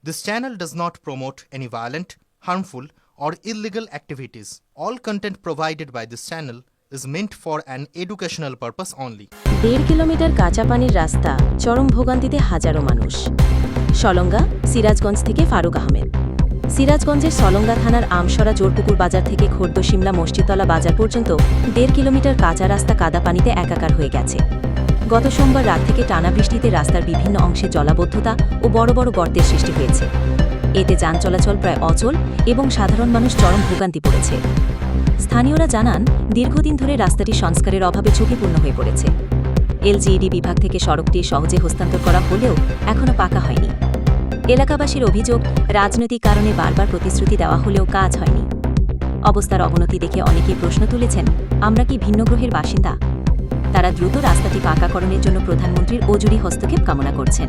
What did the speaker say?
This channel does not promote any violent, harmful, or illegal activities. All content provided by this channel is meant for an educational purpose only. 1.5 kilometre কাঁচা পানির রাস্তা, চরম ভোগান্তিতে হাজারো মানুষ। সলঙ্গা, সিরাজগঞ্জ থেকে ফারুক আহমেদ। সিরাজগঞ্জের সলঙ্গা থানার আমসরা জোরপুকুর বাজার থেকে খোর্দ শিমলা মসজিদতলা বাজার পর্যন্ত 1.5 কিলোমিটার কাঁচা রাস্তা কাদা পানিতে একাকার হয়ে গেছে। গত সোমবার রাত থেকে টানা বৃষ্টিতে রাস্তার বিভিন্ন অংশে জলাবদ্ধতা ও বড় বড় গর্তের সৃষ্টি হয়েছে। এতে যান চলাচল প্রায় অচল এবং সাধারণ মানুষ চরম ভোগান্তি পড়েছে। স্থানীয়রা জানান, দীর্ঘদিন ধরে রাস্তাটি সংস্কারের অভাবে ঝুঁকিপূর্ণ হয়ে পড়েছে। এলজিইডি বিভাগ থেকে সড়কটি সহজে হস্তান্তর করা হলেও এখনও পাকা হয়নি। এলাকাবাসীর অভিযোগ, রাজনৈতিক কারণে বারবার প্রতিশ্রুতি দেওয়া হলেও কাজ হয়নি। অবস্থার অবনতি দেখে অনেকেই প্রশ্ন তুলেছেন, আমরা কি ভিন্ন গ্রহের বাসিন্দা? তারা দ্রুত রাস্তাটি পাকাকরণের জন্য প্রধানমন্ত্রীর অজুরি হস্তক্ষেপ কামনা করছেন।